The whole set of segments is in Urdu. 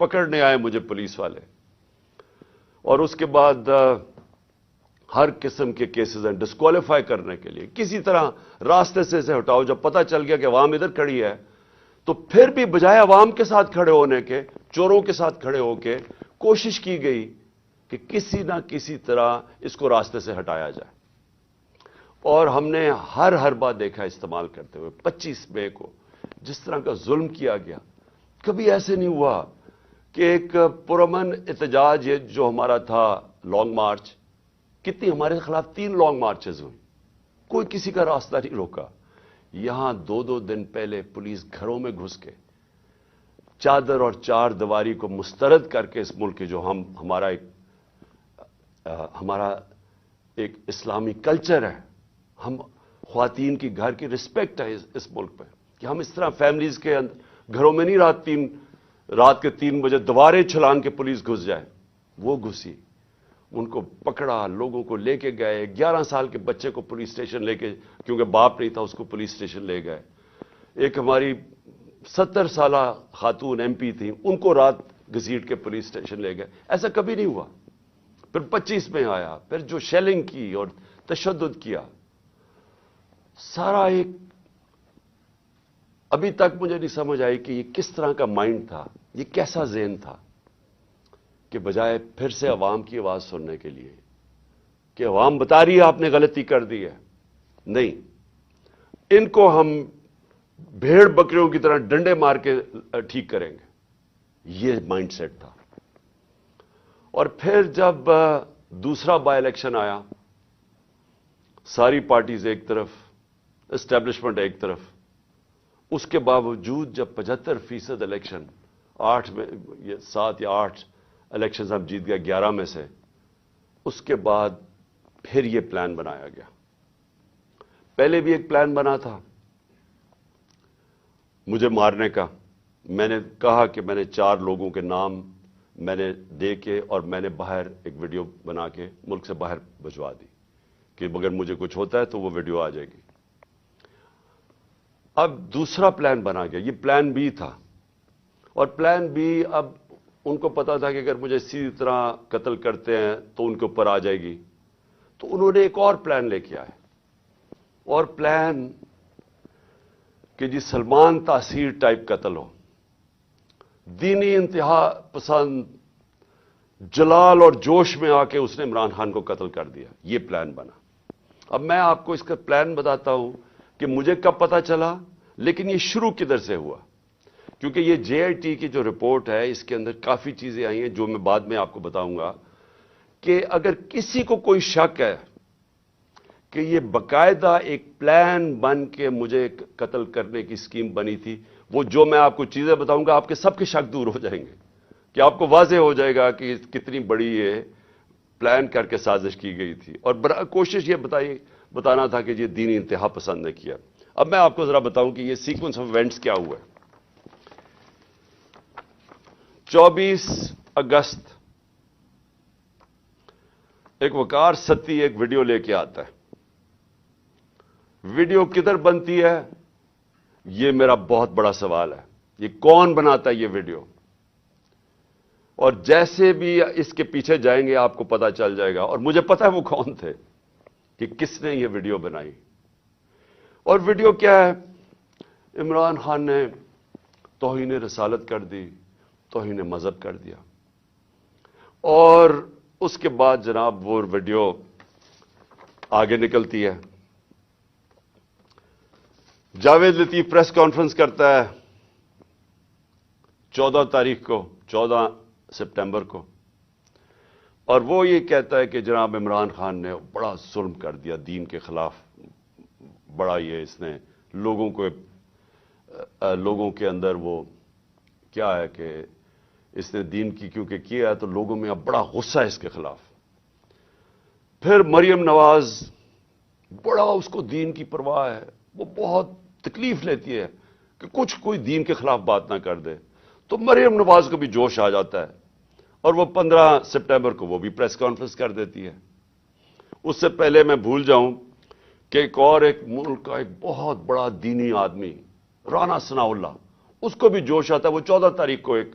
پکڑنے آئے مجھے پولیس والے، اور اس کے بعد ہر قسم کے کیسز ہیں ڈسکوالیفائی کرنے کے لیے، کسی طرح راستے سے ہٹاؤ۔ جب پتہ چل گیا کہ عوام ادھر کھڑی ہے تو پھر بھی بجائے عوام کے ساتھ کھڑے ہونے کے، چوروں کے ساتھ کھڑے ہو کے کوشش کی گئی کہ کسی نہ کسی طرح اس کو راستے سے ہٹایا جائے، اور ہم نے ہر بات دیکھا استعمال کرتے ہوئے۔ 25 مئی کو جس طرح کا ظلم کیا گیا، کبھی ایسے نہیں ہوا کہ ایک پرامن احتجاج جو ہمارا تھا لانگ مارچ، کتنی ہمارے خلاف 3 لانگ مارچز ہوئی، کوئی کسی کا راستہ نہیں روکا۔ یہاں 2 دن پہلے پولیس گھروں میں گھس کے چادر اور چار دیواری کو مسترد کر کے اس ملک کے جو ہمارا ایک اسلامی کلچر ہے، ہم خواتین کی گھر کی رسپیکٹ ہے اس ملک پہ، کہ ہم اس طرح فیملیز کے گھروں میں نہیں رات کے 3 بجے دیواریں چھلانگ کے پولیس گھس جائے۔ وہ گھسی، ان کو پکڑا، لوگوں کو لے کے گئے، 11 سال کے بچے کو پولیس اسٹیشن لے کے، کیونکہ باپ نہیں تھا اس کو پولیس اسٹیشن لے گئے۔ ایک ہماری 70 سالہ خاتون ایم پی تھیں، ان کو رات گھسیٹ کے پولیس اسٹیشن لے گئے۔ ایسا کبھی نہیں ہوا۔ پھر 25 میں آیا، پھر جو شیلنگ کی اور تشدد کیا، سارا ایک ابھی تک مجھے نہیں سمجھ آئی کہ یہ کس طرح کا مائنڈ تھا، یہ کیسا ذہن تھا کہ بجائے پھر سے عوام کی آواز سننے کے لیے کہ عوام بتا رہی ہے آپ نے غلطی کر دی ہے، نہیں، ان کو ہم بھیڑ بکریوں کی طرح ڈنڈے مار کے ٹھیک کریں گے، یہ مائنڈ سیٹ تھا۔ اور پھر جب دوسرا بائی الیکشن آیا، ساری پارٹیز ایک طرف، اسٹیبلشمنٹ ایک طرف، اس کے باوجود جب 75% الیکشن، 7 یا 8 الیکشنز ہم جیت گئے 11 میں سے، اس کے بعد پھر یہ پلان بنایا گیا۔ پہلے بھی ایک پلان بنا تھا مجھے مارنے کا۔ میں نے کہا کہ میں نے 4 لوگوں کے نام میں نے دے کے، اور میں نے باہر ایک ویڈیو بنا کے ملک سے باہر بھجوا دی کہ اگر مجھے کچھ ہوتا ہے تو وہ ویڈیو آ جائے گی۔ اب دوسرا پلان بنا گیا، یہ پلان بی تھا، اور پلان بی اب ان کو پتا تھا کہ اگر مجھے اسی طرح قتل کرتے ہیں تو ان کے اوپر آ جائے گی، تو انہوں نے ایک اور پلان لے کے آئے، اور پلان کہ جی سلمان تاثیر ٹائپ قتل ہو، دینی انتہا پسند جلال اور جوش میں آ کے اس نے عمران خان کو قتل کر دیا، یہ پلان بنا۔ اب میں آپ کو اس کا پلان بتاتا ہوں کہ مجھے کب پتا چلا، لیکن یہ شروع کدھر سے ہوا، کیونکہ یہ جے آئی ٹی کی جو رپورٹ ہے اس کے اندر کافی چیزیں آئی ہیں جو میں بعد میں آپ کو بتاؤں گا، کہ اگر کسی کو کوئی شک ہے کہ یہ باقاعدہ ایک پلان بن کے مجھے قتل کرنے کی اسکیم بنی تھی، وہ جو میں آپ کو چیزیں بتاؤں گا آپ کے سب کے شک دور ہو جائیں گے، کہ آپ کو واضح ہو جائے گا کہ کتنی بڑی یہ پلان کر کے سازش کی گئی تھی، اور کوشش یہ بتانا تھا کہ یہ دینی انتہا پسند نے کیا۔ اب میں آپ کو ذرا بتاؤں کہ یہ سیکوینس آف ایونٹس کیا ہوا ہے۔ 24 اگست ایک وقار ستی ایک ویڈیو لے کے آتا ہے۔ ویڈیو کدھر بنتی ہے یہ میرا بہت بڑا سوال ہے، یہ کون بناتا ہے یہ ویڈیو، اور جیسے بھی اس کے پیچھے جائیں گے آپ کو پتا چل جائے گا، اور مجھے پتا ہے وہ کون تھے، کہ کس نے یہ ویڈیو بنائی۔ اور ویڈیو کیا ہے؟ عمران خان نے توہین رسالت کر دی، توہین مذہب کر دیا، اور اس کے بعد جناب وہ ویڈیو آگے نکلتی ہے۔ جاوید لطیف پریس کانفرنس کرتا ہے 14 سپٹمبر کو، اور وہ یہ کہتا ہے کہ جناب عمران خان نے بڑا ظلم کر دیا دین کے خلاف، بڑا یہ اس نے لوگوں کے اندر وہ کیا ہے کہ اس نے دین کی کیونکہ کیا ہے تو لوگوں میں اب بڑا غصہ ہے اس کے خلاف۔ پھر مریم نواز، بڑا اس کو دین کی پرواہ ہے، وہ بہت تکلیف لیتی ہے کہ کوئی دین کے خلاف بات نہ کر دے، تو مریم نواز کو بھی جوش آ جاتا ہے، اور وہ 15 سپٹمبر کو وہ بھی پریس کانفرنس کر دیتی ہے۔ اس سے پہلے میں بھول جاؤں کہ ایک ملک کا ایک بہت بڑا دینی آدمی رانا ثناء اللہ، اس کو بھی جوش آتا ہے، وہ 14 تاریخ کو ایک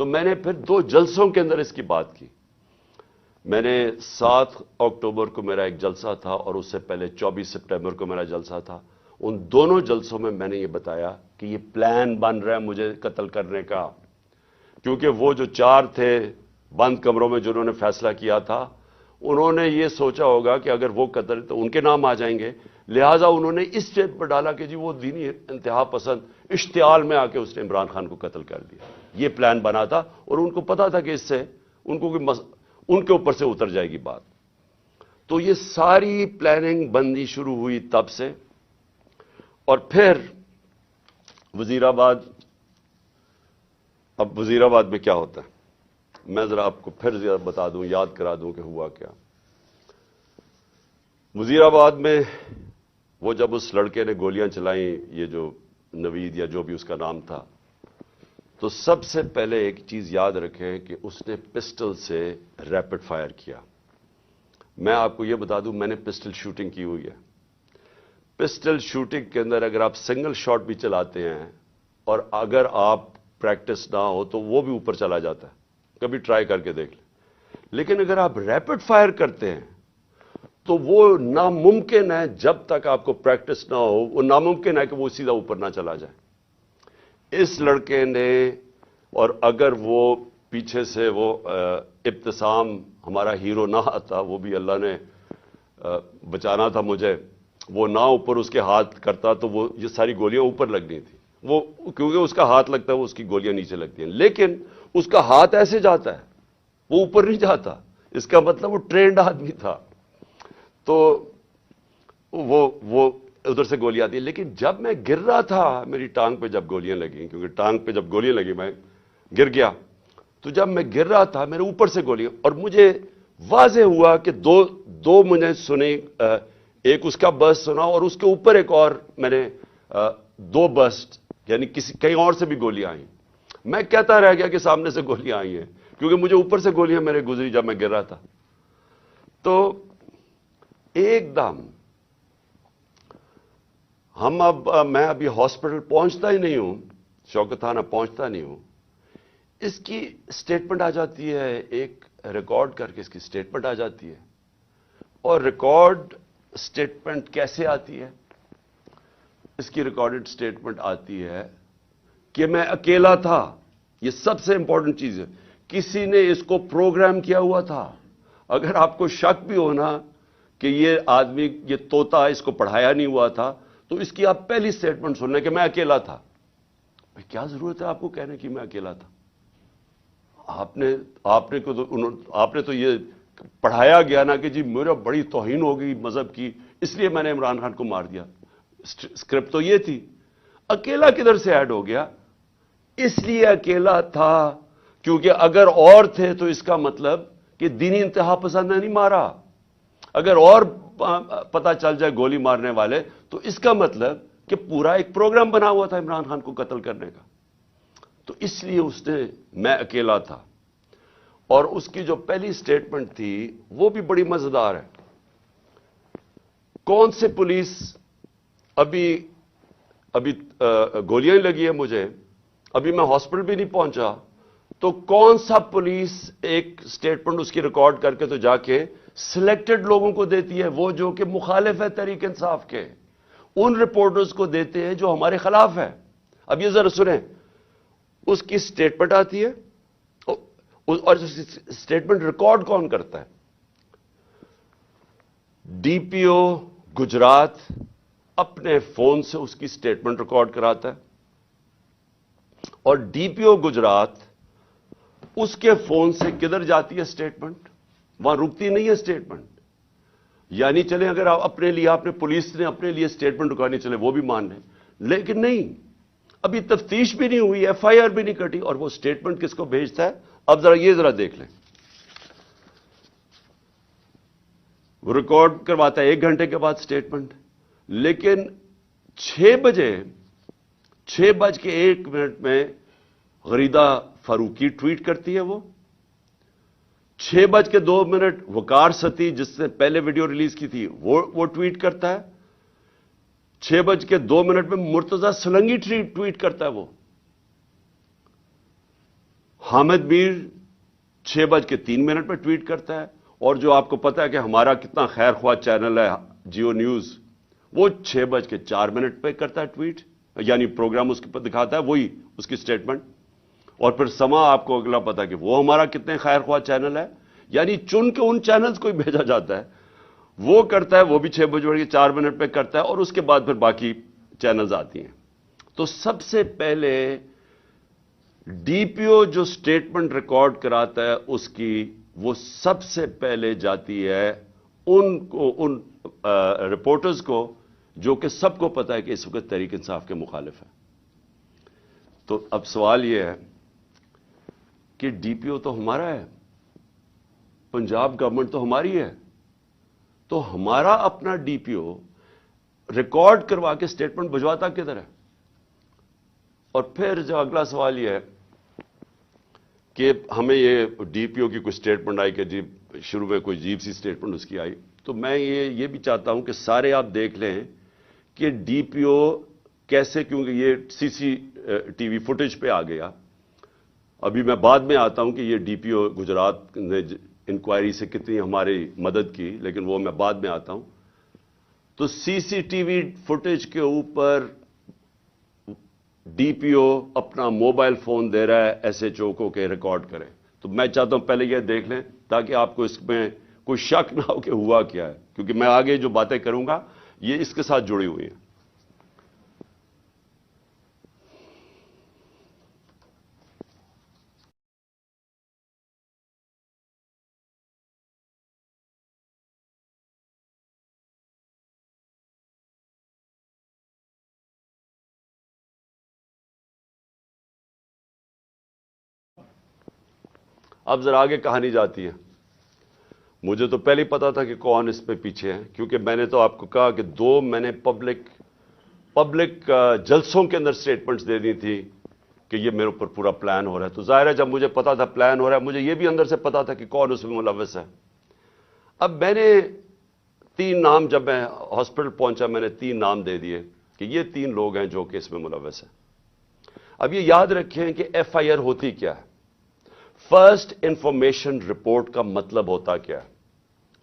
تو میں نے پھر 2 جلسوں کے اندر اس کی بات کی. میں نے 7 اکتوبر کو میرا ایک جلسہ تھا اور اس سے پہلے 24 سپٹمبر کو میرا جلسہ تھا. ان دونوں جلسوں میں نے یہ بتایا کہ یہ پلان بن رہا ہے مجھے قتل کرنے کا، کیونکہ وہ جو 4 تھے بند کمروں میں جنہوں نے فیصلہ کیا تھا، انہوں نے یہ سوچا ہوگا کہ اگر وہ قتل تو ان کے نام آ جائیں گے، لہٰذا انہوں نے اس اسٹیپ پر ڈالا کہ جی وہ دینی انتہا پسند اشتعال میں آ کے اس نے عمران خان کو قتل کر دیا. یہ پلان بنا تھا اور ان کو پتا تھا کہ اس سے ان کے اوپر سے اتر جائے گی بات. تو یہ ساری پلاننگ بندی شروع ہوئی تب سے. اور پھر وزیر آباد، اب وزیر آباد میں کیا ہوتا ہے میں ذرا آپ کو پھر زیادہ بتا دوں، یاد کرا دوں کہ ہوا کیا. وزیر آباد میں وہ جب اس لڑکے نے گولیاں چلائیں، یہ جو نوید یا جو بھی اس کا نام تھا، تو سب سے پہلے ایک چیز یاد رکھیں کہ اس نے پسٹل سے ریپڈ فائر کیا. میں آپ کو یہ بتا دوں میں نے پسٹل شوٹنگ کی ہوئی ہے. پسٹل شوٹنگ کے اندر اگر آپ سنگل شاٹ بھی چلاتے ہیں اور اگر آپ پریکٹس نہ ہو تو وہ بھی اوپر چلا جاتا ہے، کبھی ٹرائی کر کے دیکھ لیں. لیکن اگر آپ ریپڈ فائر کرتے ہیں تو وہ ناممکن ہے، جب تک آپ کو پریکٹس نہ ہو وہ ناممکن ہے کہ وہ سیدھا اوپر نہ چلا جائے. اس لڑکے نے، اور اگر وہ پیچھے سے وہ ابتسام ہمارا ہیرو نہ آتا، وہ بھی اللہ نے بچانا تھا مجھے، وہ نہ اوپر اس کے ہاتھ کرتا تو وہ یہ ساری گولیاں اوپر لگنی تھی. وہ کیونکہ اس کا ہاتھ لگتا ہے وہ اس کی گولیاں نیچے لگتی ہیں، لیکن اس کا ہاتھ ایسے جاتا ہے وہ اوپر نہیں جاتا. اس کا مطلب وہ ٹرینڈ آدمی تھا، تو وہ ادھر سے گولیاں آتی ہیں. لیکن جب میں گر رہا تھا، میری ٹانگ پہ جب گولیاں لگیں، کیونکہ ٹانگ پہ جب گولیاں لگی میں گر گیا، تو جب میں گر رہا تھا میرے اوپر سے گولیاں، اور مجھے واضح ہوا کہ دو مجھے سنے، ایک اس کا برسٹ سنا اور اس کے اوپر ایک اور میں نے 2 برسٹ، یعنی کہیں اور سے بھی گولیاں آئیں. میں کہتا رہ گیا کہ سامنے سے گولیاں آئی ہیں، کیونکہ مجھے اوپر سے گولیاں میرے گزری جب میں گر رہا تھا. تو ایک دم میں ابھی ہاسپٹل پہنچتا ہی نہیں ہوں، شوکت تھانہ پہنچتا نہیں ہوں، اس کی سٹیٹمنٹ آ جاتی ہے، ایک ریکارڈ کر کے اس کی سٹیٹمنٹ آ جاتی ہے. اور ریکارڈ سٹیٹمنٹ کیسے آتی ہے؟ اس کی ریکارڈڈ سٹیٹمنٹ آتی ہے کہ میں اکیلا تھا. یہ سب سے امپورٹنٹ چیز ہے، کسی نے اس کو پروگرام کیا ہوا تھا. اگر آپ کو شک بھی ہونا کہ یہ آدمی، یہ طوطا اس کو پڑھایا نہیں ہوا تھا، تو اس کی آپ پہلی سٹیٹمنٹ سن لیں کہ میں اکیلا تھا. بھئی کیا ضرورت ہے آپ کو کہنے کی میں اکیلا تھا؟ آپ نے تو یہ پڑھایا گیا نا کہ جی میرا بڑی توہین ہو گئی مذہب کی، اس لیے میں نے عمران خان کو مار دیا. اسکرپٹ تو یہ تھی. اکیلا کدھر سے ایڈ ہو گیا؟ اس لیے اکیلا تھا کیونکہ اگر اور تھے تو اس کا مطلب کہ دینی انتہا پسند نے نہیں مارا. اگر اور پتہ چل جائے گولی مارنے والے، تو اس کا مطلب کہ پورا ایک پروگرام بنا ہوا تھا عمران خان کو قتل کرنے کا. تو اس لیے اس نے میں اکیلا تھا. اور اس کی جو پہلی سٹیٹمنٹ تھی وہ بھی بڑی مزیدار ہے. کون سے پولیس، ابھی گولیاں لگی ہیں مجھے، ابھی میں ہاسپٹل بھی نہیں پہنچا، تو کون سا پولیس ایک سٹیٹمنٹ اس کی ریکارڈ کر کے تو جا کے سلیکٹڈ لوگوں کو دیتی ہے، وہ جو کہ مخالف ہے تحریک انصاف کے، ان رپورٹرز کو دیتے ہیں جو ہمارے خلاف ہے. اب یہ ذرا سنیں، اس کی سٹیٹمنٹ آتی ہے اور سٹیٹمنٹ ریکارڈ کون کرتا ہے؟ ڈی پی او گجرات اپنے فون سے اس کی سٹیٹمنٹ ریکارڈ کراتا ہے، اور ڈی پی او گجرات اس کے فون سے کدھر جاتی ہے سٹیٹمنٹ؟ وہاں رکتی نہیں ہے سٹیٹمنٹ. یعنی چلیں اگر آپ نے پولیس نے اپنے لیے سٹیٹمنٹ رکانی چلے وہ بھی مان لیں، لیکن نہیں، ابھی تفتیش بھی نہیں ہوئی، ایف آئی آر بھی نہیں کٹی، اور وہ سٹیٹمنٹ کس کو بھیجتا ہے؟ اب ذرا دیکھ لیں. وہ ریکارڈ کرواتا ہے 1 گھنٹے کے بعد سٹیٹمنٹ، لیکن 6:01 میں غریدہ فاروقی ٹویٹ کرتی ہے. وہ 6:02 وقار ستی جس نے پہلے ویڈیو ریلیز کی تھی وہ ٹویٹ کرتا ہے. 6:02 میں مرتضی سلنگی ٹویٹ کرتا ہے. وہ حامد میر 6:03 پہ ٹویٹ کرتا ہے، اور جو آپ کو پتا ہے کہ ہمارا کتنا خیر خواہ چینل ہے جیو نیوز، وہ 6:04 پہ کرتا ہے ٹویٹ، یعنی پروگرام اس کے پر دکھاتا ہے وہی اس کی سٹیٹمنٹ. اور پھر سما آپ کو اگلا پتا کہ وہ ہمارا کتنے خیر خواہ چینل ہے، یعنی چن کے ان چینلز کو ہی بھیجا جاتا ہے. وہ کرتا ہے، وہ بھی 6:04 پہ کرتا ہے، اور اس کے بعد پھر باقی چینلز آتی ہیں. تو سب سے پہلے ڈی پی او جو سٹیٹمنٹ ریکارڈ کراتا ہے اس کی، وہ سب سے پہلے جاتی ہے ان رپورٹرز کو جو کہ سب کو پتا ہے کہ اس وقت تحریک انصاف کے مخالف ہیں. تو اب سوال یہ ہے کہ ڈی پی او تو ہمارا ہے، پنجاب گورنمنٹ تو ہماری ہے، تو ہمارا اپنا ڈی پی او ریکارڈ کروا کے سٹیٹمنٹ بھجواتا کدھر ہے؟ اور پھر جو اگلا سوال یہ ہے کہ ہمیں یہ ڈی پی او کی کوئی سٹیٹمنٹ آئی کہ جی شروع میں کوئی عجیب سی سٹیٹمنٹ اس کی آئی، تو میں یہ بھی چاہتا ہوں کہ سارے آپ دیکھ لیں کہ ڈی پی او کیسے، کیونکہ یہ سی سی ٹی وی فوٹیج پہ آ گیا. ابھی میں بعد میں آتا ہوں کہ یہ ڈی پی او گجرات نے انکوائری سے کتنی ہماری مدد کی، لیکن وہ میں بعد میں آتا ہوں. تو سی سی ٹی وی فوٹیج کے اوپر ڈی پی او اپنا موبائل فون دے رہا ہے ایس ایچ او کو کہ ریکارڈ کرے. تو میں چاہتا ہوں پہلے یہ دیکھ لیں تاکہ آپ کو اس میں کوئی شک نہ ہو کہ ہوا کیا ہے، کیونکہ میں آگے جو باتیں کروں گا یہ اس کے ساتھ جڑی ہوئی ہیں. اب ذرا آگے کہانی جاتی ہے. مجھے تو پہلے ہی پتا تھا کہ کون اس پہ پیچھے ہیں، کیونکہ میں نے تو آپ کو کہا کہ میں نے پبلک جلسوں کے اندر سٹیٹمنٹس دے دی تھی کہ یہ میرے اوپر پورا پلان ہو رہا ہے. تو ظاہر ہے جب مجھے پتا تھا پلان ہو رہا ہے، مجھے یہ بھی اندر سے پتا تھا کہ کون اس میں ملوث ہے. اب میں نے 3 نام، جب میں ہاسپٹل پہنچا میں نے 3 نام دے دیے کہ یہ 3 لوگ ہیں جو کہ اس میں ملوث ہیں. اب یہ یاد رکھیں کہ ایف آئی آر ہوتی کیا ہے. فرسٹ انفارمیشن رپورٹ کا مطلب ہوتا کیا ہے؟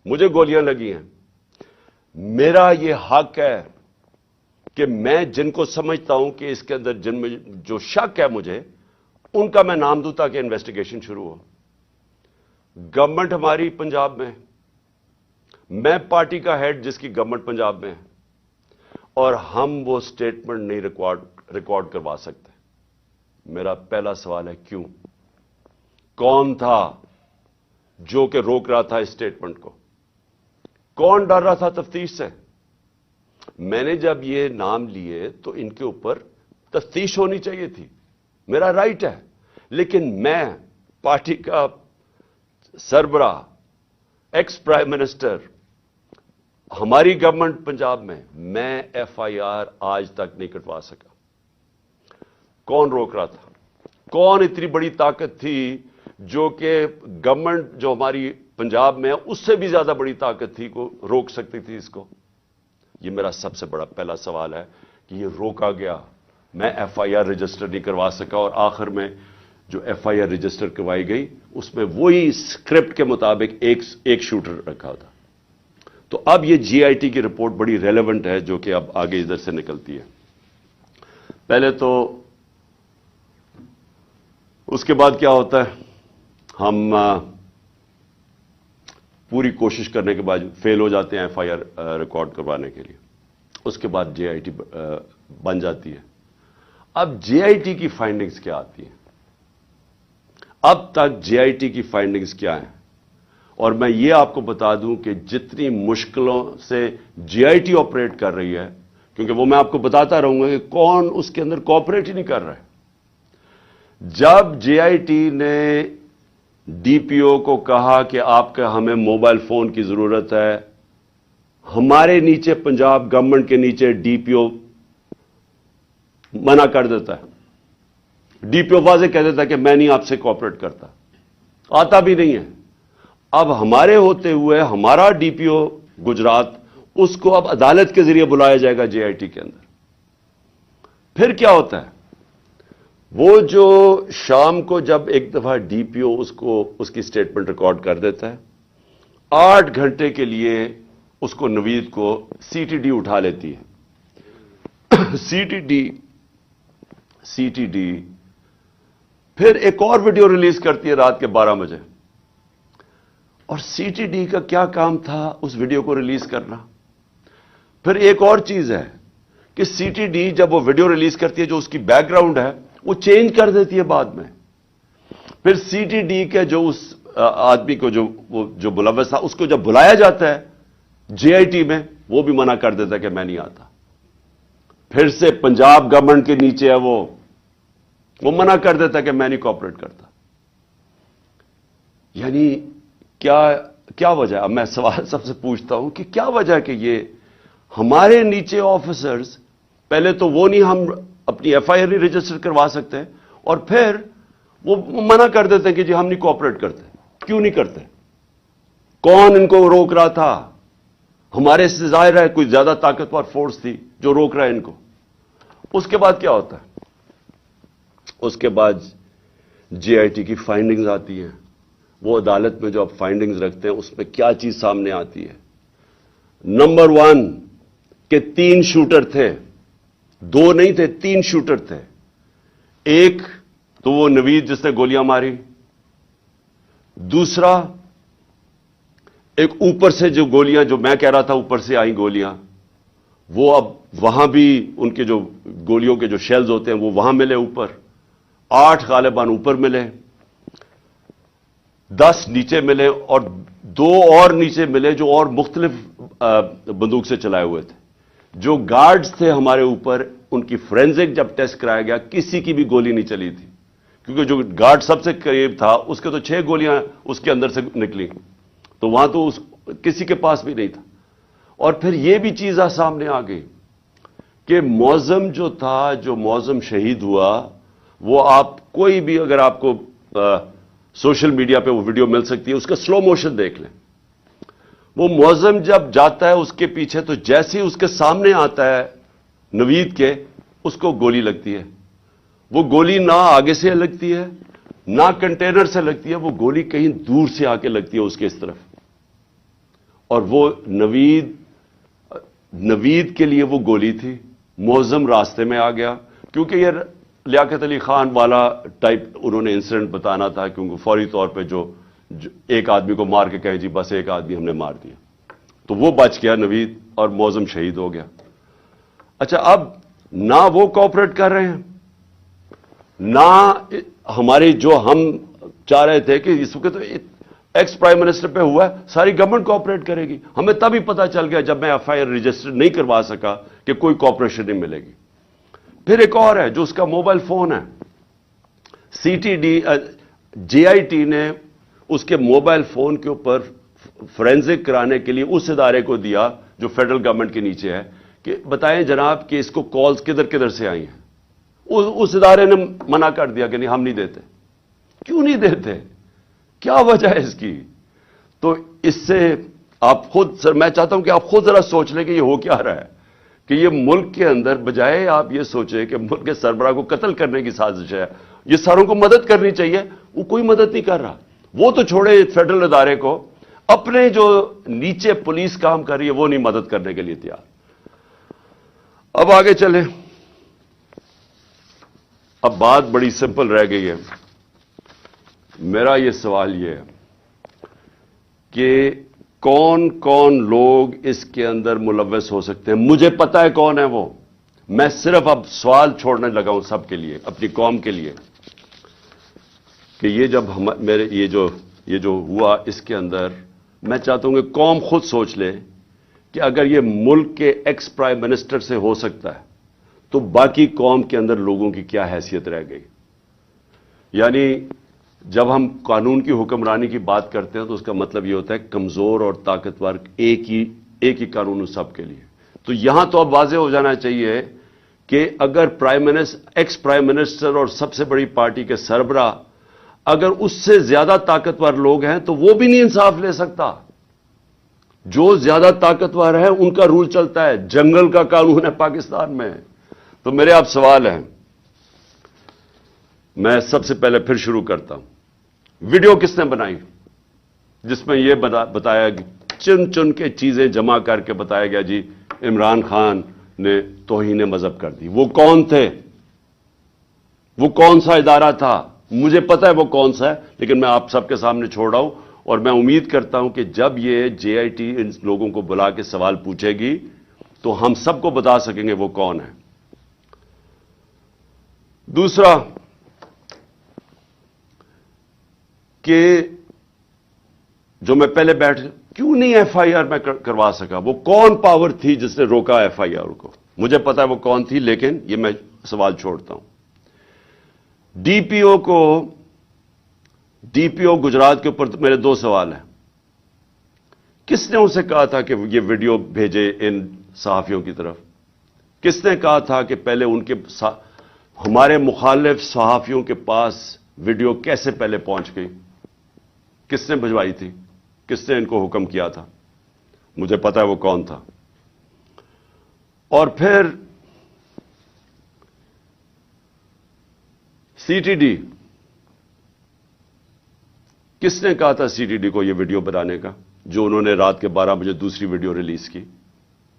مجھے گولیاں لگی ہیں، میرا یہ حق ہے کہ میں جن کو سمجھتا ہوں کہ اس کے اندر جن میں جو شک ہے مجھے، ان کا میں نام دوں تاکہ انویسٹیگیشن شروع ہو. گورنمنٹ ہماری پنجاب میں، میں پارٹی کا ہیڈ جس کی گورنمنٹ پنجاب میں ہے، اور ہم وہ سٹیٹمنٹ نہیں ریکارڈ کروا سکتے. میرا پہلا سوال ہے کیوں؟ کون تھا جو کہ روک رہا تھا اس سٹیٹمنٹ کو؟ کون ڈر رہا تھا تفتیش سے؟ میں نے جب یہ نام لیے تو ان کے اوپر تفتیش ہونی چاہیے تھی، میرا رائٹ ہے. لیکن میں پارٹی کا سربراہ، ایکس پرائم منسٹر، ہماری گورنمنٹ پنجاب میں ایف آئی آر آج تک نہیں کٹوا سکا. کون روک رہا تھا؟ کون اتنی بڑی طاقت تھی جو کہ گورنمنٹ جو ہماری پنجاب میں ہے اس سے بھی زیادہ بڑی طاقت تھی کو روک سکتی تھی اس کو؟ یہ میرا سب سے بڑا پہلا سوال ہے کہ یہ روکا گیا. میں ایف آئی آر رجسٹر نہیں کروا سکا، اور آخر میں جو ایف آئی آر رجسٹر کروائی گئی اس میں وہی اسکرپٹ کے مطابق ایک شوٹر رکھا تھا. تو اب یہ جی آئی ٹی کی رپورٹ بڑی ریلیونٹ ہے جو کہ اب آگے ادھر سے نکلتی ہے. پہلے تو اس کے بعد کیا ہوتا ہے، ہم پوری کوشش کرنے کے بعد فیل ہو جاتے ہیں ایف آئی آر ریکارڈ کروانے کے لیے. اس کے بعد جے آئی ٹی بن جاتی ہے. اب جے آئی ٹی کی فائنڈنگز کیا آتی ہیں؟ اب تک جے آئی ٹی کی فائنڈنگز کیا ہیں؟ اور میں یہ آپ کو بتا دوں کہ جتنی مشکلوں سے جے آئی ٹی آپریٹ کر رہی ہے، کیونکہ وہ میں آپ کو بتاتا رہوں گا کہ کون اس کے اندر کوآپریٹ ہی نہیں کر رہا ہے. جب جے آئی ٹی نے ڈی پی او کو کہا کہ آپ کا ہمیں موبائل فون کی ضرورت ہے، ہمارے نیچے پنجاب گورنمنٹ کے نیچے ڈی پی او منع کر دیتا ہے. ڈی پی او واضح کہہ دیتا ہے کہ میں نہیں آپ سے کوآپریٹ کرتا، آتا بھی نہیں ہے. اب ہمارے ہوتے ہوئے ہمارا ڈی پی او گجرات، اس کو اب عدالت کے ذریعے بلایا جائے گا جے آئی ٹی کے اندر. پھر کیا ہوتا ہے؟ وہ جو شام کو جب ایک دفعہ ڈی پی او اس کی سٹیٹمنٹ ریکارڈ کر دیتا ہے، 8 گھنٹے کے لیے اس کو نوید کو سی ٹی ڈی اٹھا لیتی ہے۔ سی ٹی ڈی پھر ایک اور ویڈیو ریلیز کرتی ہے رات کے 12 بجے، اور سی ٹی ڈی کا کیا کام تھا اس ویڈیو کو ریلیز کرنا؟ پھر ایک اور چیز ہے کہ سی ٹی ڈی جب وہ ویڈیو ریلیز کرتی ہے، جو اس کی بیک گراؤنڈ ہے وہ چینج کر دیتی ہے بعد میں۔ پھر سی ٹی ڈی کے جو اس آدمی کو جو ملوث تھا، اس کو جب بلایا جاتا ہے جے آئی ٹی میں، وہ بھی منع کر دیتا ہے کہ میں نہیں آتا۔ پھر سے پنجاب گورنمنٹ کے نیچے ہے وہ منع کر دیتا ہے کہ میں نہیں کوآپریٹ کرتا۔ یعنی کیا وجہ ہے؟ اب میں سوال سب سے پوچھتا ہوں کہ کیا وجہ ہے کہ یہ ہمارے نیچے آفیسرز، پہلے تو وہ نہیں، ہم اپنی ایف آئی آر نہیں رجسٹر کروا سکتے، اور پھر وہ منع کر دیتے ہیں کہ جی ہم نہیں کوآپریٹ کرتے۔ کیوں نہیں کرتے؟ کون ان کو روک رہا تھا؟ ہمارے سے ظاہر ہے کوئی زیادہ طاقتور فورس تھی جو روک رہا ہے ان کو۔ اس کے بعد کیا ہوتا ہے؟ اس کے بعد جے آئی ٹی کی فائنڈنگز آتی ہیں۔ وہ عدالت میں جو آپ فائنڈنگز رکھتے ہیں اس میں کیا چیز سامنے آتی ہے؟ نمبر 1 کہ 3 شوٹر تھے، 2 نہیں تھے، 3 شوٹر تھے۔ ایک تو وہ نوید جس نے گولیاں ماری، دوسرا ایک اوپر سے جو گولیاں، جو میں کہہ رہا تھا اوپر سے آئیں گولیاں، وہ اب وہاں بھی ان کے جو گولیوں کے جو شیلز ہوتے ہیں وہ وہاں ملے اوپر، 8 غالباً اوپر ملے، 10 نیچے ملے، اور 2 اور نیچے ملے جو اور مختلف بندوق سے چلائے ہوئے تھے۔ جو گارڈز تھے ہمارے اوپر، ان کی فورینزک جب ٹیسٹ کرایا گیا، کسی کی بھی گولی نہیں چلی تھی، کیونکہ جو گارڈ سب سے قریب تھا اس کے تو 6 گولیاں اس کے اندر سے نکلی، تو وہاں تو کسی کے پاس بھی نہیں تھا۔ اور پھر یہ بھی چیز سامنے آ گئی کہ معظم جو تھا، جو معظم شہید ہوا، وہ آپ کوئی بھی، اگر آپ کو سوشل میڈیا پہ وہ ویڈیو مل سکتی ہے، اس کا سلو موشن دیکھ لیں۔ وہ معظم جب جاتا ہے اس کے پیچھے، تو جیسے ہی اس کے سامنے آتا ہے نوید کے، اس کو گولی لگتی ہے۔ وہ گولی نہ آگے سے لگتی ہے نہ کنٹینر سے لگتی ہے، وہ گولی کہیں دور سے آ کے لگتی ہے اس کے اس طرف، اور وہ نوید کے لیے وہ گولی تھی۔ معظم راستے میں آ گیا، کیونکہ یہ لیاقت علی خان والا ٹائپ انہوں نے انسیڈنٹ بتانا تھا، کیونکہ فوری طور پہ جو ایک آدمی کو مار کے کہے جی بس ایک آدمی ہم نے مار دیا، تو وہ بچ گیا نوید، اور معظم شہید ہو گیا۔ اچھا، اب نہ وہ کوآپریٹ کر رہے ہیں، نہ ہماری جو ہم چاہ رہے تھے کہ اس وقت ایکس پرائم منسٹر پہ ہوا ہے، ساری گورنمنٹ کوآپریٹ کرے گی۔ ہمیں تبھی پتا چل گیا جب میں ایف آئی آر رجسٹر نہیں کروا سکا کہ کوئی کوآپریشن نہیں ملے گی۔ پھر ایک اور ہے جو اس کا موبائل فون ہے، C T D J I T نے اس کے موبائل فون کے اوپر فورینزک کرانے کے لیے اس ادارے کو دیا جو فیڈرل گورنمنٹ کے نیچے ہے، کہ بتائیں جناب کہ اس کو کالز کدھر کدھر سے آئی ہیں۔ اس ادارے نے منع کر دیا کہ نہیں، ہم نہیں دیتے۔ کیوں نہیں دیتے؟ کیا وجہ ہے اس کی؟ تو اس سے آپ خود، سر میں چاہتا ہوں کہ آپ خود ذرا سوچ لیں کہ یہ ہو کیا رہا ہے، کہ یہ ملک کے اندر بجائے آپ یہ سوچیں کہ ملک کے سربراہ کو قتل کرنے کی سازش ہے، یہ ساروں کو مدد کرنی چاہیے، وہ کوئی مدد نہیں کر رہا۔ وہ تو چھوڑے فیڈرل ادارے کو، اپنے جو نیچے پولیس کام کر رہی ہے وہ نہیں مدد کرنے کے لیے تیار۔ اب آگے چلیں، اب بات بڑی سمپل رہ گئی ہے۔ میرا یہ سوال یہ ہے کہ کون کون لوگ اس کے اندر ملوث ہو سکتے ہیں؟ مجھے پتا ہے کون ہے وہ، میں صرف اب سوال چھوڑنے لگا ہوں سب کے لیے، اپنی قوم کے لیے، کہ یہ جب یہ جو ہوا اس کے اندر، میں چاہتا ہوں کہ قوم خود سوچ لے کہ اگر یہ ملک کے ایکس پرائم منسٹر سے ہو سکتا ہے تو باقی قوم کے اندر لوگوں کی کیا حیثیت رہ گئی۔ یعنی جب ہم قانون کی حکمرانی کی بات کرتے ہیں تو اس کا مطلب یہ ہوتا ہے کمزور اور طاقتور ایک ہی قانون سب کے لیے۔ تو یہاں تو اب واضح ہو جانا چاہیے کہ اگر ایکس پرائم منسٹر اور سب سے بڑی پارٹی کے سربراہ اگر اس سے زیادہ طاقتور لوگ ہیں تو وہ بھی نہیں انصاف لے سکتا۔ جو زیادہ طاقتور ہے ان کا رول چلتا ہے، جنگل کا قانون ہے پاکستان میں۔ تو میرے آپ سوال ہیں میں سب سے پہلے پھر شروع کرتا ہوں. ویڈیو کس نے بنائی جس میں یہ بتایا کہ چن چن کے چیزیں جمع کر کے بتایا گیا جی عمران خان نے توہین مذہب کر دی؟ وہ کون تھے؟ وہ کون سا ادارہ تھا؟ مجھے پتا ہے وہ کون سا ہے، لیکن میں آپ سب کے سامنے چھوڑ رہا ہوں، اور میں امید کرتا ہوں کہ جب یہ جے آئی ٹی ان لوگوں کو بلا کے سوال پوچھے گی تو ہم سب کو بتا سکیں گے وہ کون ہے. دوسرا کہ جو میں پہلے کیوں نہیں ایف آئی آر میں کروا سکا؟ وہ کون پاور تھی جس نے روکا ایف آئی آر کو؟ مجھے پتا ہے وہ کون تھی، لیکن یہ میں سوال چھوڑتا ہوں. ڈی پی او گجرات کے اوپر میرے دو سوال ہیں. کس نے اسے کہا تھا کہ یہ ویڈیو بھیجے ان صحافیوں کی طرف؟ کس نے کہا تھا کہ پہلے ان کے ہمارے مخالف صحافیوں کے پاس ویڈیو کیسے پہلے پہنچ گئی؟ کس نے بھجوائی تھی؟ کس نے ان کو حکم کیا تھا؟ مجھے پتا ہے وہ کون تھا. اور پھر سی ٹی ڈی، کس نے کہا تھا سی ٹی ڈی کو یہ ویڈیو بنانے کا جو انہوں نے رات کے 12 بجے دوسری ویڈیو ریلیز کی؟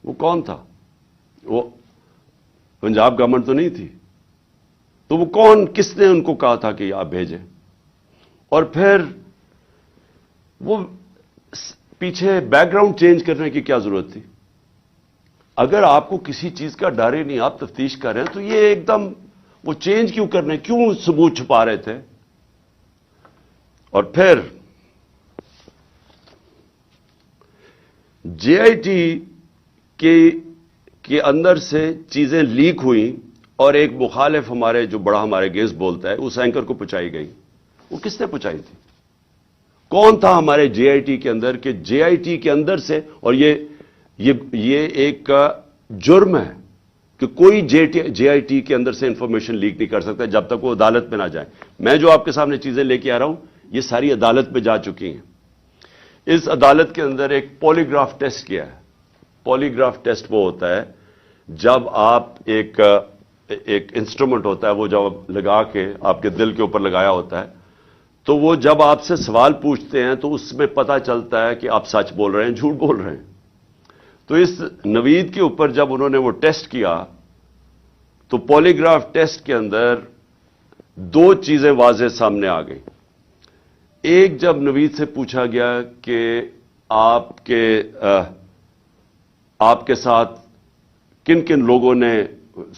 وہ کون تھا؟ وہ پنجاب گورنمنٹ تو نہیں تھی. تو وہ کون، کس نے ان کو کہا تھا کہ آپ بھیجیں؟ اور پھر وہ پیچھے بیک گراؤنڈ چینج کرنے کی کیا ضرورت تھی؟ اگر آپ کو کسی چیز کا ڈر ہی نہیں، آپ تفتیش کر رہے ہیں، تو یہ ایک دم وہ چینج کیوں کرنے، کیوں ثبوت چھپا رہے تھے؟ اور پھر جے آئی ٹی کے اندر سے چیزیں لیک ہوئیں اور ایک مخالف ہمارے گیس بولتا ہے، اس اینکر کو پہنچائی گئی. وہ کس نے پہنچائی تھی؟ کون تھا ہمارے جے آئی ٹی کے اندر کہ جے آئی ٹی کے اندر سے، اور یہ ایک جرم ہے کہ کوئی جے آئی ٹی کے اندر سے انفارمیشن لیک نہیں کر سکتا جب تک وہ عدالت میں نہ جائے. میں جو آپ کے سامنے چیزیں لے کے آ رہا ہوں یہ ساری عدالت میں جا چکی ہیں. اس عدالت کے اندر ایک پولیگراف ٹیسٹ کیا ہے. پولیگراف ٹیسٹ وہ ہوتا ہے جب آپ ایک انسٹرومنٹ ہوتا ہے، وہ جب لگا کے آپ کے دل کے اوپر لگایا ہوتا ہے، تو وہ جب آپ سے سوال پوچھتے ہیں تو اس میں پتہ چلتا ہے کہ آپ سچ بول رہے ہیں جھوٹ بول رہے ہیں. تو اس نوید کے اوپر جب انہوں نے وہ ٹیسٹ کیا تو پولیگراف ٹیسٹ کے اندر دو چیزیں واضح سامنے آ گئیں. ایک، جب نوید سے پوچھا گیا کہ آپ کے ساتھ کن کن لوگوں نے،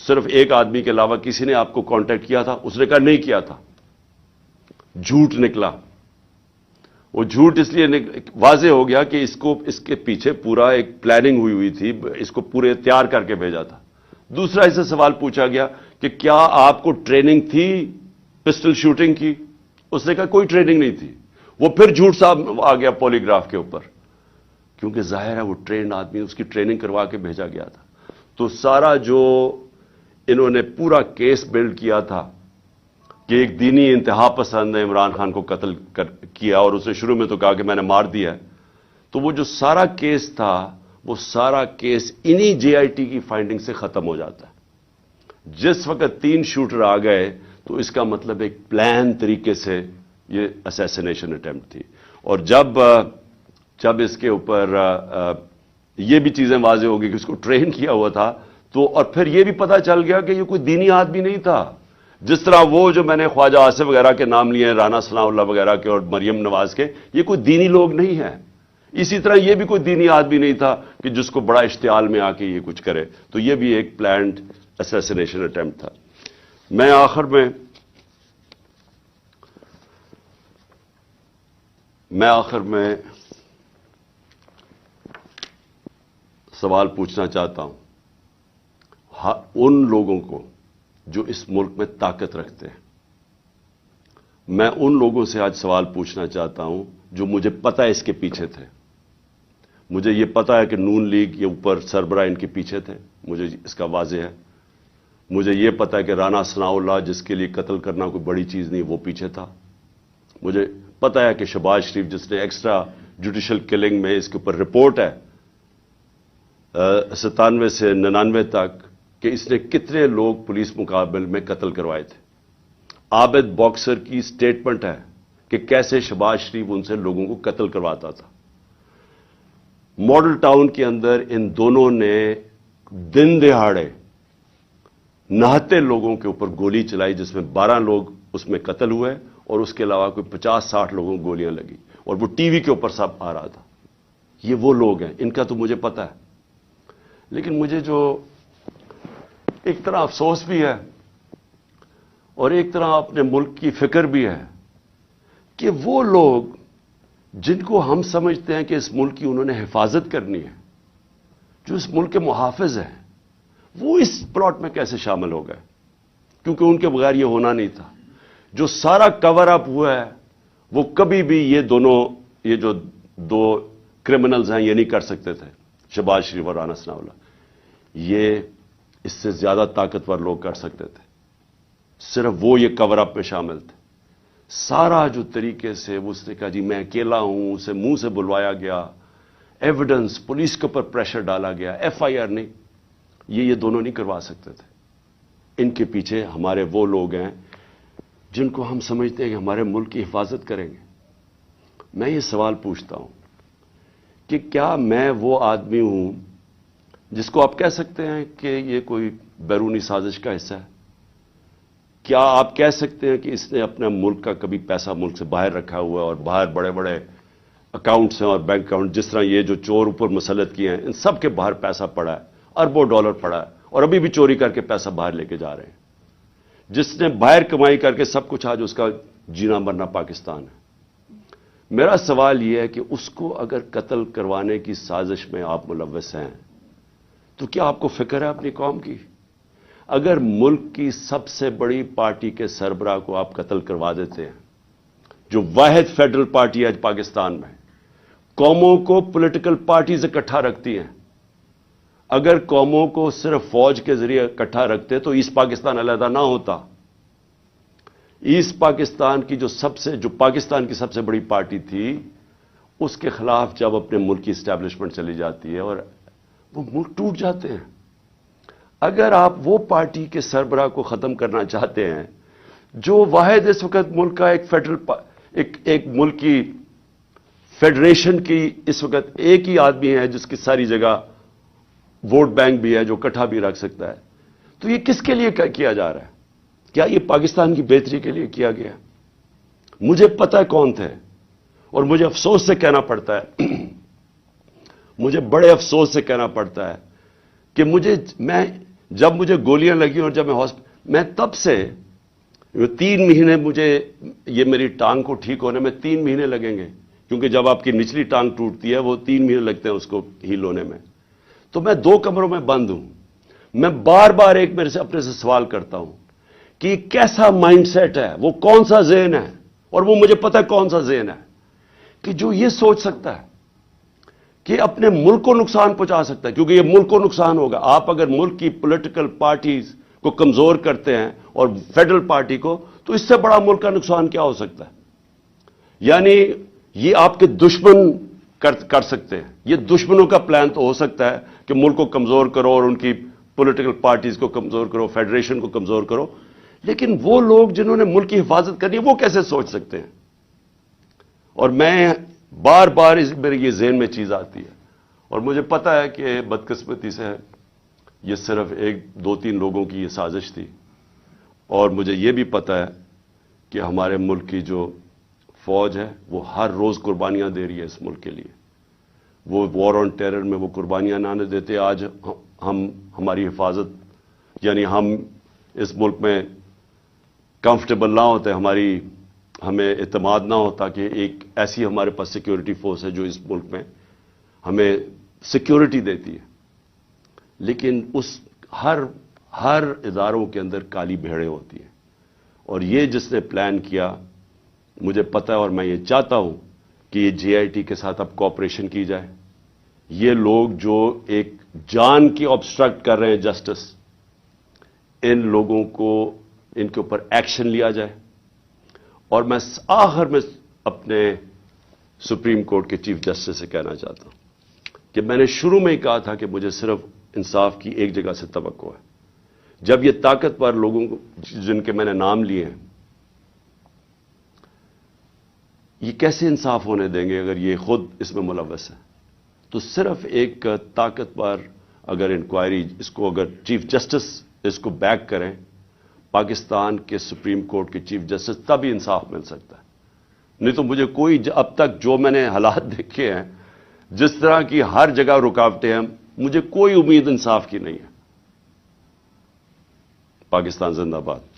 صرف ایک آدمی کے علاوہ کسی نے آپ کو کانٹیکٹ کیا تھا؟ اس نے کہا نہیں کیا تھا. جھوٹ نکلا. وہ جھوٹ اس لیے واضح ہو گیا کہ اس کے پیچھے پورا ایک پلاننگ ہوئی تھی، اس کو پورے تیار کر کے بھیجا تھا. دوسرا، اسے سوال پوچھا گیا کہ کیا آپ کو ٹریننگ تھی پسٹل شوٹنگ کی؟ اس نے کہا کوئی ٹریننگ نہیں تھی. وہ پھر جھوٹ صاحب آ گیا پولیگراف کے اوپر، کیونکہ ظاہر ہے وہ ٹرینڈ آدمی، اس کی ٹریننگ کروا کے بھیجا گیا تھا. تو سارا جو انہوں نے پورا کیس بلڈ کیا تھا کہ ایک دینی انتہا پسند نے عمران خان کو قتل کیا، اور اس نے شروع میں تو کہا کہ میں نے مار دیا ہے، تو وہ جو سارا کیس تھا وہ سارا کیس انہی جے آئی ٹی کی فائنڈنگ سے ختم ہو جاتا ہے. جس وقت 3 شوٹر آ گئے تو اس کا مطلب ایک پلان طریقے سے یہ اسیسینیشن اٹیمپٹ تھی. اور جب اس کے اوپر یہ بھی چیزیں واضح ہو گئی کہ اس کو ٹرین کیا ہوا تھا، تو اور پھر یہ بھی پتہ چل گیا کہ یہ کوئی دینی آدمی نہیں تھا. جس طرح وہ جو میں نے خواجہ آصف وغیرہ کے نام لیے ہیں، رانا ثناء اللہ وغیرہ کے اور مریم نواز کے، یہ کوئی دینی لوگ نہیں ہیں. اسی طرح یہ بھی کوئی دینی آدمی نہیں تھا کہ جس کو بڑا اشتعال میں آ کے یہ کچھ کرے. تو یہ بھی ایک پلانڈ اسیسینیشن اٹیمپٹ تھا. میں آخر میں سوال پوچھنا چاہتا ہوں ان لوگوں کو جو اس ملک میں طاقت رکھتے ہیں. میں ان لوگوں سے آج سوال پوچھنا چاہتا ہوں جو مجھے پتہ ہے اس کے پیچھے تھے. مجھے یہ پتہ ہے کہ نون لیگ یہ اوپر سربراہ ان کے پیچھے تھے، مجھے اس کا واضح ہے. مجھے یہ پتہ ہے کہ رانا ثناء اللہ جس کے لیے قتل کرنا کوئی بڑی چیز نہیں، وہ پیچھے تھا. مجھے پتہ ہے کہ شہباز شریف جس نے ایکسٹرا جوڈیشل کلنگ میں، اس کے اوپر رپورٹ ہے 97 سے 99 تک، کہ اس نے کتنے لوگ پولیس مقابل میں قتل کروائے تھے. عابد باکسر کی سٹیٹمنٹ ہے کہ کیسے شہباز شریف ان سے لوگوں کو قتل کرواتا تھا. ماڈل ٹاؤن کے اندر ان دونوں نے دن دہاڑے نہتے لوگوں کے اوپر گولی چلائی، جس میں 12 لوگ اس میں قتل ہوئے اور اس کے علاوہ کوئی 50-60 لوگوں کو گولیاں لگی، اور وہ ٹی وی کے اوپر سب آ رہا تھا. یہ وہ لوگ ہیں، ان کا تو مجھے پتا ہے. لیکن مجھے جو ایک طرح افسوس بھی ہے اور ایک طرح اپنے ملک کی فکر بھی ہے کہ وہ لوگ جن کو ہم سمجھتے ہیں کہ اس ملک کی انہوں نے حفاظت کرنی ہے، جو اس ملک کے محافظ ہیں، وہ اس پلاٹ میں کیسے شامل ہو گئے؟ کیونکہ ان کے بغیر یہ ہونا نہیں تھا. جو سارا کور اپ ہوا ہے وہ کبھی بھی یہ جو دو کرمنلز ہیں یہ نہیں کر سکتے تھے، شہباز شریف اور رانا ثناءاللہ. یہ اس سے زیادہ طاقتور لوگ کر سکتے تھے، صرف وہ یہ کور اپ میں شامل تھے. سارا جو طریقے سے اس نے کہا جی میں اکیلا ہوں، اسے منہ سے بلوایا گیا، ایویڈنس پولیس کے اوپر پریشر ڈالا گیا، ایف آئی آر نہیں، یہ دونوں نہیں کروا سکتے تھے. ان کے پیچھے ہمارے وہ لوگ ہیں جن کو ہم سمجھتے ہیں کہ ہمارے ملک کی حفاظت کریں گے. میں یہ سوال پوچھتا ہوں کہ کیا میں وہ آدمی ہوں جس کو آپ کہہ سکتے ہیں کہ یہ کوئی بیرونی سازش کا حصہ ہے؟ کیا آپ کہہ سکتے ہیں کہ اس نے اپنے ملک کا کبھی پیسہ ملک سے باہر رکھا ہوا ہے اور باہر بڑے بڑے اکاؤنٹس ہیں اور بینک اکاؤنٹ، جس طرح یہ جو چور اوپر مسلط کیے ہیں ان سب کے باہر پیسہ پڑا ہے، اربوں ڈالر پڑا ہے، اور ابھی بھی چوری کر کے پیسہ باہر لے کے جا رہے ہیں. جس نے باہر کمائی کر کے سب کچھ، آج اس کا جینا مرنا پاکستان ہے. میرا سوال یہ ہے کہ اس کو اگر قتل کروانے کی سازش میں آپ ملوث ہیں تو کیا آپ کو فکر ہے اپنی قوم کی؟ اگر ملک کی سب سے بڑی پارٹی کے سربراہ کو آپ قتل کروا دیتے ہیں، جو واحد فیڈرل پارٹی ہے آج پاکستان میں، قوموں کو پولیٹیکل پارٹیز اکٹھا رکھتی ہیں، اگر قوموں کو صرف فوج کے ذریعے اکٹھا رکھتے تو ایسٹ پاکستان علیحدہ نہ ہوتا. ایسٹ پاکستان کی جو پاکستان کی سب سے بڑی پارٹی تھی، اس کے خلاف جب اپنے ملک کی اسٹیبلشمنٹ چلی جاتی ہے اور وہ ملک ٹوٹ جاتے ہیں. اگر آپ وہ پارٹی کے سربراہ کو ختم کرنا چاہتے ہیں جو واحد اس وقت ملک کا ایک ملک کی فیڈریشن کی اس وقت ایک ہی آدمی ہے جس کی ساری جگہ ووٹ بینک بھی ہے، جو اکٹھا بھی رکھ سکتا ہے، تو یہ کس کے لیے کیا جا رہا ہے؟ کیا یہ پاکستان کی بہتری کے لیے کیا گیا؟ مجھے پتہ ہے کون تھے، اور مجھے افسوس سے کہنا پڑتا ہے مجھے بڑے افسوس سے کہنا پڑتا ہے کہ جب مجھے گولیاں لگی اور جب میں تب سے 3 مہینے یہ میری ٹانگ کو ٹھیک ہونے میں 3 مہینے لگیں گے، کیونکہ جب آپ کی نچلی ٹانگ ٹوٹتی ہے وہ 3 مہینے لگتے ہیں اس کو ہیل ہونے میں. تو میں 2 کمروں میں بند ہوں. میں بار بار اپنے سے سوال کرتا ہوں کہ کیسا مائنڈ سیٹ ہے، وہ کون سا ذہن ہے، اور وہ مجھے پتہ ہے کون سا ذہن ہے کہ جو یہ سوچ سکتا ہے کہ اپنے ملک کو نقصان پہنچا سکتا ہے، کیونکہ یہ ملک کو نقصان ہوگا. آپ اگر ملک کی پولیٹیکل پارٹیز کو کمزور کرتے ہیں اور فیڈرل پارٹی کو، تو اس سے بڑا ملک کا نقصان کیا ہو سکتا ہے؟ یعنی یہ آپ کے دشمن کر سکتے ہیں. یہ دشمنوں کا پلان تو ہو سکتا ہے کہ ملک کو کمزور کرو اور ان کی پولیٹیکل پارٹیز کو کمزور کرو، فیڈریشن کو کمزور کرو، لیکن وہ لوگ جنہوں نے ملک کی حفاظت کرنی ہے وہ کیسے سوچ سکتے ہیں؟ اور میں بار بار میرے یہ ذہن میں چیز آتی ہے، اور مجھے پتا ہے کہ بدقسمتی سے یہ صرف 1-2-3 لوگوں کی یہ سازش تھی، اور مجھے یہ بھی پتا ہے کہ ہمارے ملک کی جو فوج ہے وہ ہر روز قربانیاں دے رہی ہے اس ملک کے لیے. وہ وار آن ٹیرر میں وہ قربانیاں نہ دیتے، آج ہماری حفاظت، یعنی ہم اس ملک میں کمفرٹیبل نہ ہوتے، ہمیں اعتماد نہ ہوتا کہ ایک ایسی ہمارے پاس سیکیورٹی فورس ہے جو اس ملک میں ہمیں سیکیورٹی دیتی ہے. لیکن ہر اداروں کے اندر کالی بھیڑیں ہوتی ہیں، اور یہ جس نے پلان کیا، مجھے پتا ہے اور میں یہ چاہتا ہوں کہ یہ جے آئی ٹی کے ساتھ اب کوآپریشن کی جائے. یہ لوگ جو ایک جان کی آبسٹرکٹ کر رہے ہیں جسٹس، ان لوگوں کو ان کے اوپر ایکشن لیا جائے. اور میں آخر میں اپنے سپریم کورٹ کے چیف جسٹس سے کہنا چاہتا ہوں کہ میں نے شروع میں ہی کہا تھا کہ مجھے صرف انصاف کی ایک جگہ سے توقع ہے. جب یہ طاقتور لوگوں کو جن کے میں نے نام لیے ہیں یہ کیسے انصاف ہونے دیں گے اگر یہ خود اس میں ملوث ہے؟ تو صرف ایک طاقتور اگر انکوائری اس کو اگر چیف جسٹس اس کو بیک کریں، پاکستان کے سپریم کورٹ کے چیف جسٹس، تب ہی انصاف مل سکتا ہے. نہیں تو مجھے کوئی اب تک جو میں نے حالات دیکھے ہیں، جس طرح کی ہر جگہ رکاوٹیں ہیں، مجھے کوئی امید انصاف کی نہیں ہے. پاکستان زندہ باد.